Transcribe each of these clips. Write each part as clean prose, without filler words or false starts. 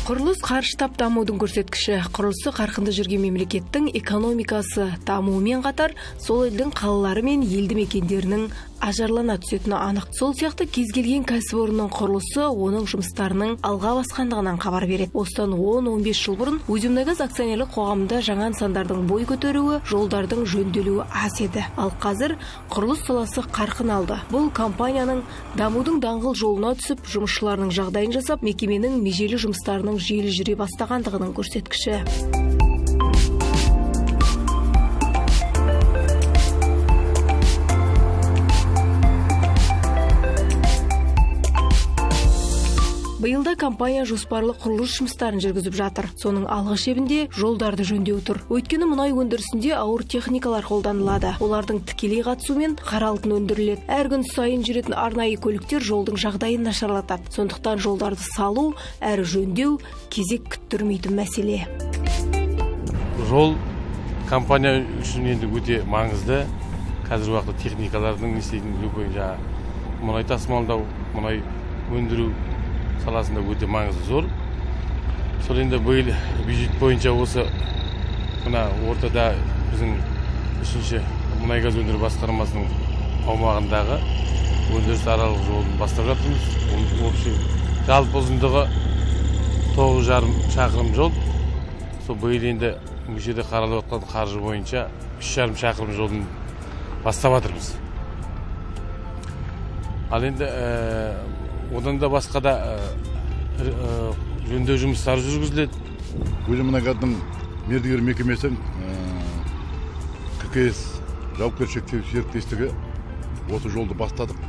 Құрылыс қарыштап дамудың көрсеткіші. Құрылысы қарқынды жүрген мемлекеттің экономикасы дамуымен қатар, сол елдің қалалары мен елді мекендерінің ажарлана түсетіні анық. Сол сияқты кез келген кәсіпорынның құрылысы оның жұмыстарының алға басқандығынан хабар береді. Осыдан 10-15 жыл бұрын Өзімнайгаз акционерлік қоғамында жаңа нысандардың бой көтеруі, жолдардың жөнделуі аз еді. Ал қазір құрылыс саласы қарқын алды. Бұл компанияның дамудың даңғыл жолына түсіп, жұмысшыларының жағдайын жасап, мекеменің межелі жұмыстарының жүйелі жүре бастағандығының көрсеткіші. Биылда компания жоспарлы құрылыс жұмыстарын жүргізіп жатыр. Соның алғы шебінде жолдарды жөндеу тұр. Өйткені мұнай өндірісінде ауыр техникалар қолданылады. Олардың тікелей қатысуымен қара алтын өндіріледі. Әр күн сайын жүретін арнайы көліктер жолдың жағдайын нашарлатады. Сондықтан жолдарды салу, әрі жөндеу кезек күттірмейтін мәселе. Жол компания үшін енді өте маңызды. Қазір уақытта техникалардың істейтін любой мұнай тасымалдау, мұнай өндіру саласында өте маңызы зор. Сол енді биыл бюджет бойынша осы мына ортада біздің 3-ші мұнай-газ өндіру басқармасының аумағындағы өндіріс аралық жолын бастап жатырмыз. Общий жалпы ұзындығы 9,5 шақырым жол. Сол биыл енді мүшеде қаралып отқан қаржы бойынша 3,5 шақырым жолын бастап жатырмыз. Ал енді одан да басқа да жөндеу жұмыстары жүргізіледі. Өзімнайгаздың мердігер мекемесі ККС жауапкершілігі серіктестігі осы жолды бастадық.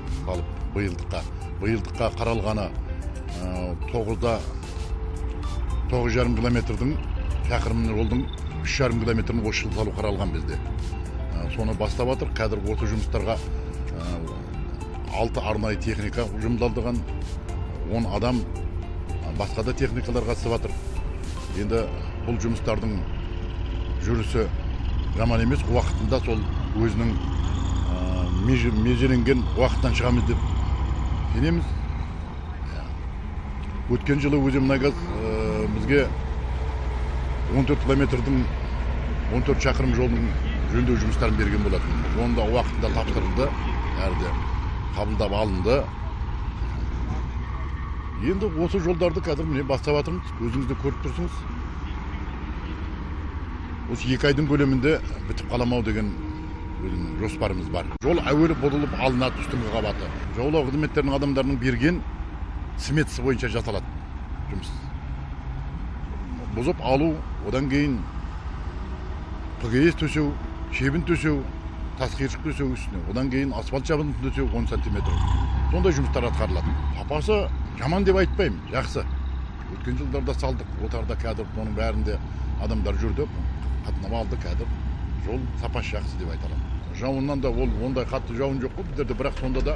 Биылдыққа қаралғаны 9,5 километрдің шақырымын жолдың 3,5 километрін осы жыл салу қаралған бізде. Соны бастап жатыр. Қазір осы жұмыстарға 6 арнайы техника жұмылдырылған, 10 адам басқа да техникалар қатысып жатыр. Енді бұл жұмыстардың жүрісі жаман емес, уақытында сол өзінің межеленген уақыттан шығамыз деп сенеміз. Өткен жылы Өзімнайгаз бізге 14 километрдің 14 шақырым жолдың жөндеу жұмыстарын берген болатын. Онда уақытында тапсырылды, әрде қабылдап алынды. Енді осы жолдарды қазір міне бастап жатырмыз. Өзіңізді көріп тұрсыңыз. Осы 2 айдың көлемінде бітіп қаламау деген жоспарымыз бар. Жол әуелі бұзылып алынады үстіңгі қабаты. Жолау қызметтерінің адамдарының берген сметасы бойынша жасалады жұмыс. Бұзып алу, одан кейін ПГС төсеу, шебін төсеу, тас қиыршық төсеу үстіне, одан кейін асфальт жабындысын төсеу 10 сантиметр. Сондай жұмыстар атқарылады. Сапасы жаман деп айтпаймын, жақсы. Өткен жылдарда салдық, отарда кәдір, оның бәрінде адамдар жүрді, қатынап алды кәдір. Жол сапасы жақсы деп айталам. Жауыннан да ондай қатты жауын жоқ қой, біздерде, бірақ сонда да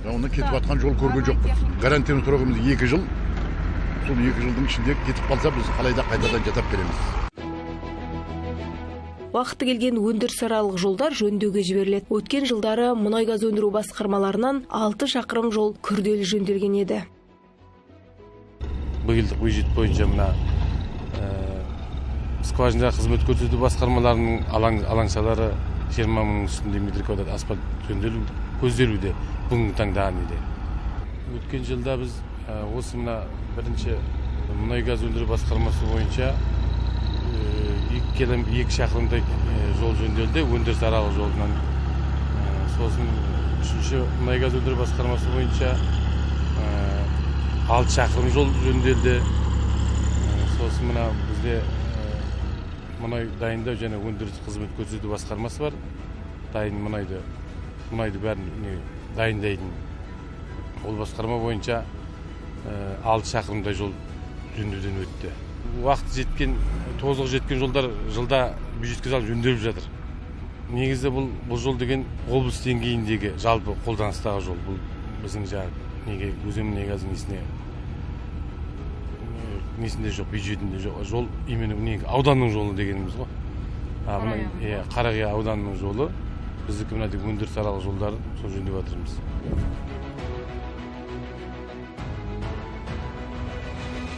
жауыннан кетіп жатқан жол көрген жоқпыз. Гарантияны тұрғымыз 2 жыл. Сол 2 жылдың ішінде кетіп қалса, біз қалайда қайтадан жатап береміз. Уақыты келген өндіріс аралық жолдар жөндеуге жіберіледі. Өткен жылдары мұнай-газ өндіру басқармаларынан 6 шақырым жол күрделі жөнделген еді. Биылдық бюджет бойынша мына скважина қызмет көрсету басқармаларының алаңшалары 20 мың үстінде метр квадрат асфальт жөнделу көзделуде бүгінгі таңда неде. Өткен жылда біз осы мына бірінші мұнай-газ өндіру басқармасы бойынша 2 шақырымдай жол жөнделді, өндіріс аралық жолынан. Сосын 3-ші мұнай-газ өндіру басқармасы бойынша 6 шақырым жол жөнделді. Сосын мына бізде мұнай дайындау және өндіріс қызмет көрсету басқармасы бар. Дайын мұнайды бәрін дайындайтын. Ол басқарма бойынша 6 шақырымдай жол жөндеуден өтті. Уақыт жеткен, тозығы жеткен жолдар жылда бюджетке салып жөнделіп жатыр. Негізі бұл жол деген облыс деңгейіндегі жалпы қолданыстағы жол. Бұл біздің Өзімнайгаздың несінде жоқ, бюджетінде жоқ. Жол именно ауданның жолы дегеніміз ғой. Қарағия ауданның жолы. Біздікі мына өндіріс аралық жолдары сол жөндеп жатырмыз.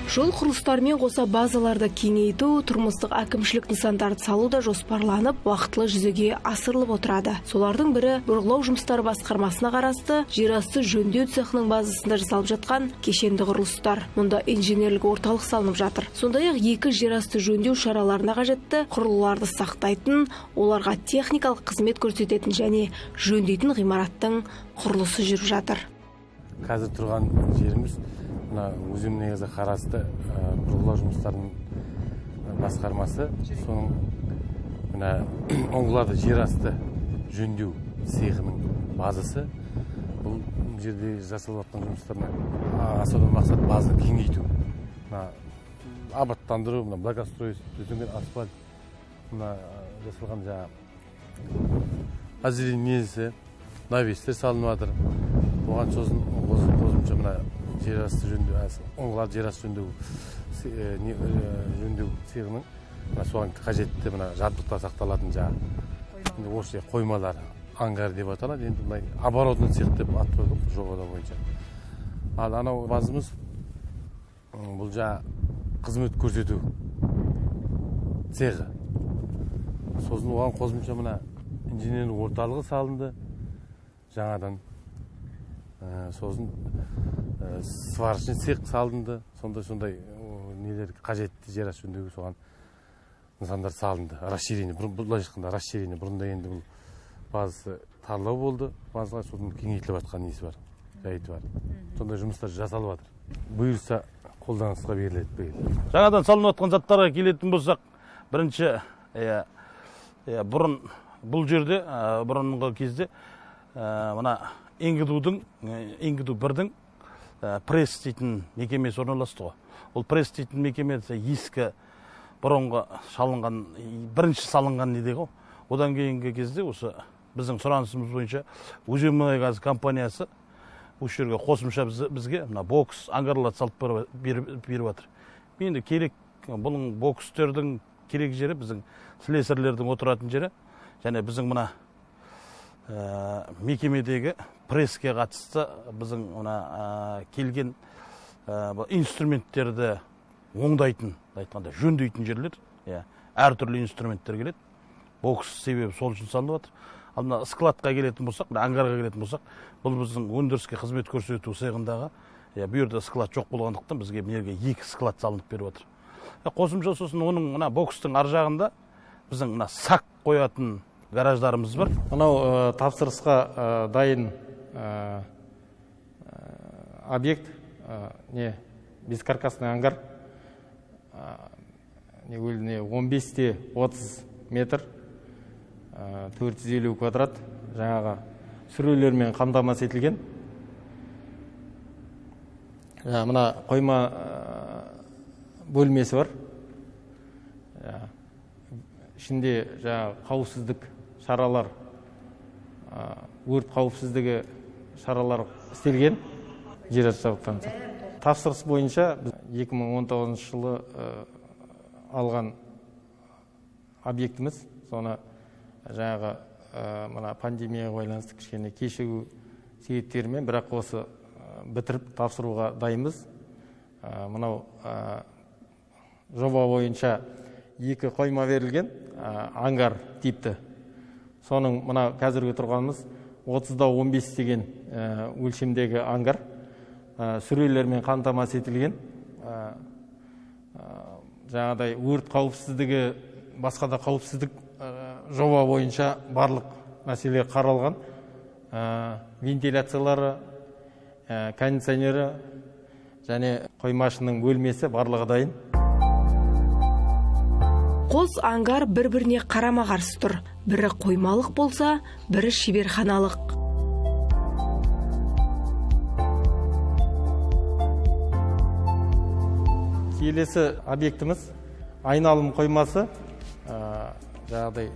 Жол құрылыстарымен қоса базаларды кеңейту, тұрмыстық әкімшілік нысандарды салу да жоспарланып, уақытылы жүзеге асырылып отырады. Солардың бірі бұрғылау жұмыстары басқармасына қарасты жерасты жөндеу цехының базасында жасалып жатқан кешенді құрылыстар. Мұнда инженерлік орталық салынып жатыр. Сондай-ақ 2 жерасты жөндеу шараларына қажетті құрылғыларды сақтайтын, оларға техникалық қызмет көрсететін және жөндейтін ғимараттың құрылысы жүріп жатыр. Қазір тұрған жеріміз өзім негізі қарасты бұрғылау жұмыстарының басқармасы. Соның оңғылады жерасты жөндеу цехының базасы. Бұл жерде жасалып жатқан жұмыстарына асыру мақсат базаны кеңейту. Абаттандыру, благоустройство, төсенген асфальт, жасалған озеленениесі, навестер салынып жатыр. Оған сосын қосымша жерасты жөндеу, оңғылады жерасты жөндеу цехының соған қажетті жабдықтар сақталатын осы қоймалар, ангар деп аталады. Енді оборотный цех деп ат қойдық жобада бойынша. Ал анау базымыз бұл қызмет көрсету цехы. Сосын оған қосымша инженерлік орталығы салынды жаңадан. Сосын сварочный цех салынды. Сондай нелер қажетті жерасты жөндеуге соған нысандар салынды. Расширение, бұлай шыққанда расширение. Бұрында енді бұл базасы тарлау болды. Базаға сосын кеңейтіліп жатқан несі бар, жайты бар. Сондай жұмыстар жасалып жатыр. Бұйырса қолданысқа беріледі. Жаңадан салынып жатқан заттарға келетін болсақ, бірінші бұрын бұл жерде бұрынғы кезде мына Енгіду бірдің пресс дейтін мекемесі орналасты ғой. Ол пресс дейтін мекеме ескі бұрынғы салынған, бірінші салынған неде ғой. Одан кейінгі кезде осы біздің сұранысымыз бойынша Өзенмұнайгаз компаниясы осы жерге қосымша бізге бокс ангарларды салып беріп жатыр. Енді керек, бұның бокстердің керек жері біздің слесарлердің отыратын жері, және біздің мына мекемедегі пресске қатысты біздің келген инструменттерді оңдайтын, айтқанда жөндейтін жерлер, әртүрлі инструменттер келеді. Бокс себебі сол үшін салынып жатыр. Ал мына складқа келетін болсақ, ангарға келетін болсақ, бұл біздің өндіріске қызмет көрсету цехындағы, бұл жерде склад жоқ болғандықтан бізге мерге 2 склад салынып беріп жатыр. Қосымша сосын оның бокстың ар жағында біздің сақ қоятын гараждарымыз бар. Анау тапсырысқа дайын объект, бескаркасный ангар, 15-30 метр, 450 квадрат, жаңағы сүрелермен қамтамасыз етілген. Мына қойма бөлмесі бар. Ішінде қауіпсіздік шаралар, өрт қауіпсіздігі шаралар істелген жерасты жабдықтан. Тапсырыс бойынша 2019 жылы алған объектіміз, соны жаңағы мына пандемияға байланысты кішкене кешігу себептерімен, бірақ осы бітіріп тапсыруға дайынбыз. Мынау жоба бойынша 2 қойма берілген, ангар типті. Соның мына қазіргі тұрғанымыз 30-15 деген өлшемдегі ангар, сүрелермен қамтамасыз етілген. Жаңадай өрт қауіпсіздігі, басқа да қауіпсіздік жоба бойынша барлық мәселе қаралған. Вентиляциялары, кондиционері және қоймашының бөлмесі барлығы дайын. Қос ангар бір-біріне қарама-қарсы тұр. Бірі қоймалық болса, бірі шеберханалық. Келесі объектіміз айналым қоймасы. Жаңағыдай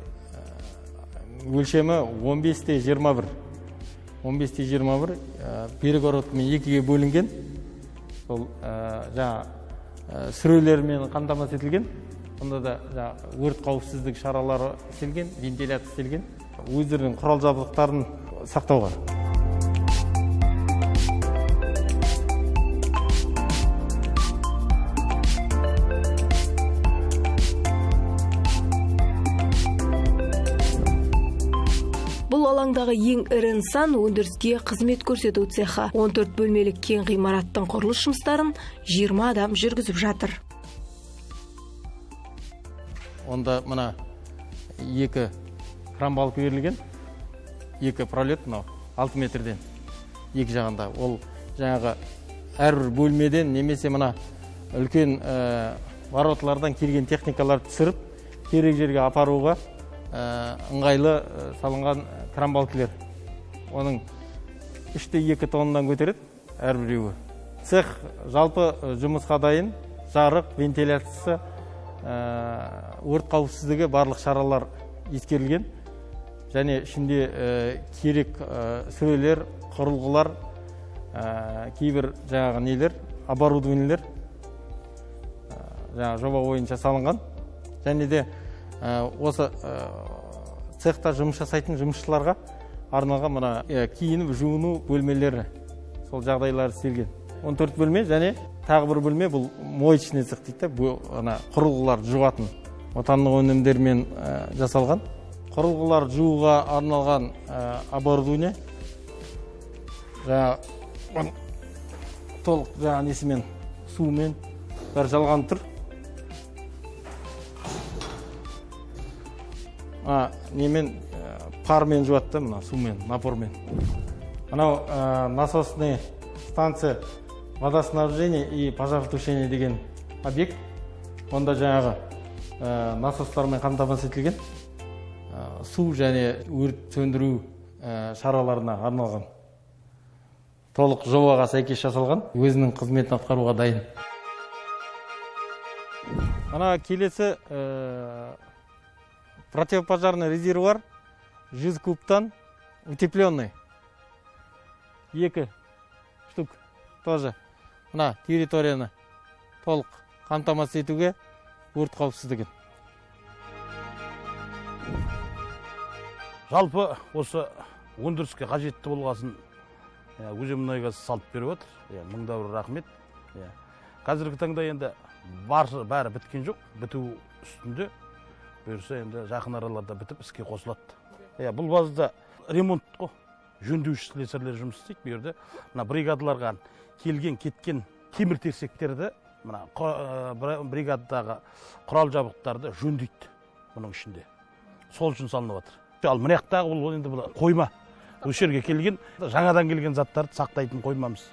өлшемі 15-21. 15-21 перегородкамен 2-ге бөлінген. Сол сүрелермен қамтамасыз етілген. Онда да өрт қауіпсіздік шаралары істелген, вентиляция істелген. Өздерінің құрал жабдықтарын сақтауға. маңдағы ең ірі нысан өндіріске қызмет көрсету цехы. 14 бөлмелік кең ғимараттың құрылыс жұмыстарын 20 адам жүргізіп жатыр. Онда мына 2 кран балка берілген, 2 пролет, 6 метрден 2 жағында. Ол жаңағы әрбір бөлмеден немесе мына үлкен вороталардан келген техникаларды түсіріп, керек жерге апаруға ыңғайлы салынған кран балкілер. Оның 3-2 тоннадан көтереді әрбіреуі. Цех жалпы жұмысқа дайын, жарық, вентиляциясы, өрт қауіпсіздігі барлық шаралар ескерілген. Және ішінде керек сөрелер, құрылғылар, кейбір жаңағы нелер, оборудованиелер жаңағы жоба бойынша салынған. Және де осы цехта жұмыс жасайтын жұмысшыларға арналған мына киініп жуыну бөлмелері, сол жағдайлар істелген. 14 бөлме және тағы бір бөлме, бұл моечный цех дейді. Бұл құрылғылар жуатын отандық өнімдермен жасалған. Құрылғылар жууға арналған оборудование. Жаңа толық жаңа несімен, сумен бәрі жалған тұр. Немен пармен жуатты, мына сумен, напормен. Анау насосный станция водоснабжения и пожаротушения деген объект. Онда жаңағы насостармен қамтамасыз етілген. Су және өрт сөндіру шараларына арналған. Толық жобаға сәйкес жасалған, өзінің қызметін атқаруға дайын. Ана келесі противопожарный резервуар 100 кубтан утепленный. 2 штук тоже мына территорияны толық қамтамасыз етуге өрт қауіпсіздігін. Жалпы осы өндіріске қажетті болғасын Өзенмұнайгаз салып беріп отыр. Мыңда бір рахмет. Қазіргі таңда енді бәрі біткен жоқ, біту үстінде. Бұйырса енді жақын араларда бітіп іске қосылады. Бұл базада ремонт қой, жөндеуші слесарлер жұмыс істейді. Бұл жерде мына бригадаларға келген, кеткен темір-терсектерді, мына бригададағы құрал жабдықтарды жөндейді бұның ішінде. Сол үшін салынып жатыр. Ал мына жақтағы бұл енді қойма. Осы жерге келген, жаңадан келген заттарды сақтайтын қоймамыз.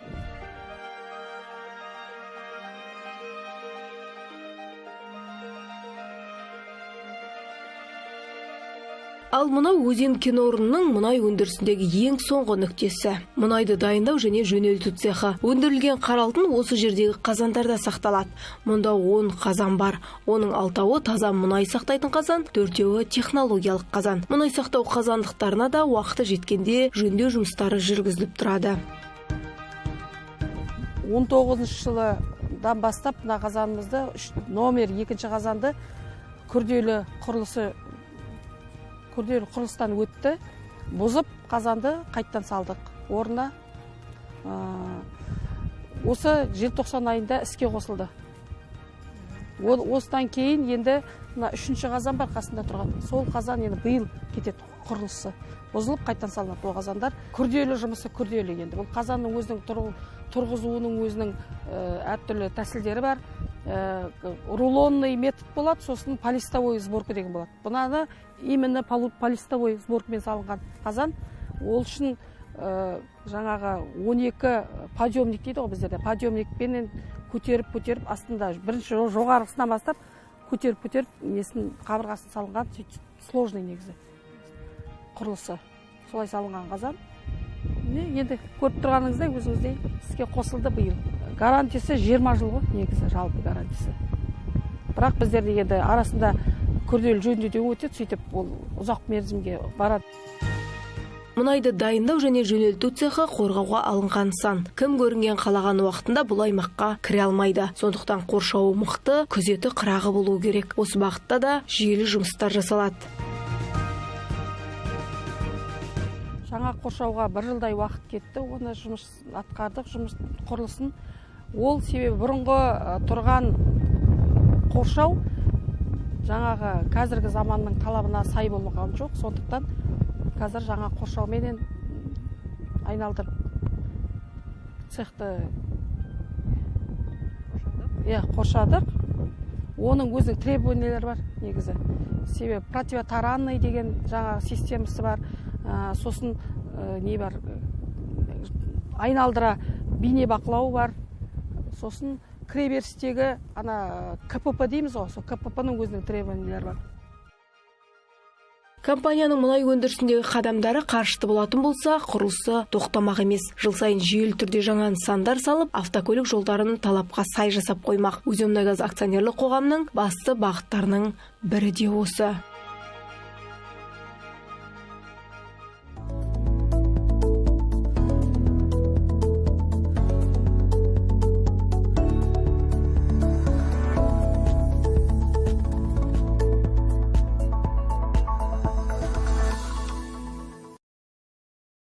Ал мынау өзен кен орнының мұнай өндірісіндегі ең соңғы нүктесі. Мұнайды дайындау және жөнелту цехы. Өндірілген қара алтын осы жердегі қазандарда сақталады. Мұнда 10 қазан бар. Оның 6-ы таза мұнай сақтайтын қазан, 4-і технологиялық қазан. Мұнай сақтау қазандықтарына да уақыты жеткенде жөндеу жұмыстары жүргізіліп тұрады. 19 жылдан бастап мына қазанымызды номер 2 қазанды күрделі құрылыстан өтті, бұзып қазанды қайттан салдық. Орнына осы желтоқсан айында іске қосылды. Осыдан кейін енді 3-ші қазан бар қасында тұрған. Сол қазан енді биыл кетеді құрылысы. Бұзылып қайттан салынады. Ол қазандар күрделі жұмысы күрделі енді. Бұл қазанның өзінің тұрғызуының өзінің әртүрлі тәсілдері бар. Рулонный метод болады, сосын полистовой сборка деген болады. Бұнаны именно полистовой сборкамен салынған қазан. Ол үшін жаңағы 12 подъемник дейді ғой біздерде. Подъемникпен көтеріп астында бірінші жоғарғысынан бастап көтеріп несін қабырғасын салынған сложный негізі құрылысы. Солай салынған қазан. Енді көріп тұрғаныңыздай өзіңіздей іске қосылды биыл. Гарантиясы 20 жыл ғой негізі жалпы гарантиясы. Бірақ біздерде енді арасында күрделі жөндеуден өтеді, сөйтіп ол ұзақ мерзімге барады. Мұнайды дайындау және жөнелту цехы қорғауға алынған нысан. Кім көрінген қалаған уақытында бұл аймаққа кіре алмайды. Сондықтан қоршауы мықты, күзеті қырағы болу керек. Осы бағытта да жүйелі жұмыстар жасалады. Жаңа қоршауға 1 жылдай уақыт кетті, оны жұмыс атқардық, жұмыс құрылысын. Ол себебі бұрынғы тұрған қоршау жаңағы қазіргі заманның талабына сай болмаған жоқ, сондықтан қазір жаңа қоршауменен айналдырып цехты қоршадық. Оның өзінің требованиялары бар негізі. Себебі противотаранный деген жаңа системасы бар. Сосын не бар? Айналдыра бейне бақылау бар. Сосын кіреберістегі ана КПП дейміз ғой, сол КПП-ның өзінің требованиялары бар. Компанияның мұнай өндірісіндегі қадамдары қарышты болатын болса, құрылысы тоқтамақ емес. Жыл сайын жүйелі түрде жаңа нысандар салып, автокөлік жолдарын талапқа сай жасап қоймақ. Өзенмұнайгаз акционерлік қоғамның басты бағыттарының бірі де осы.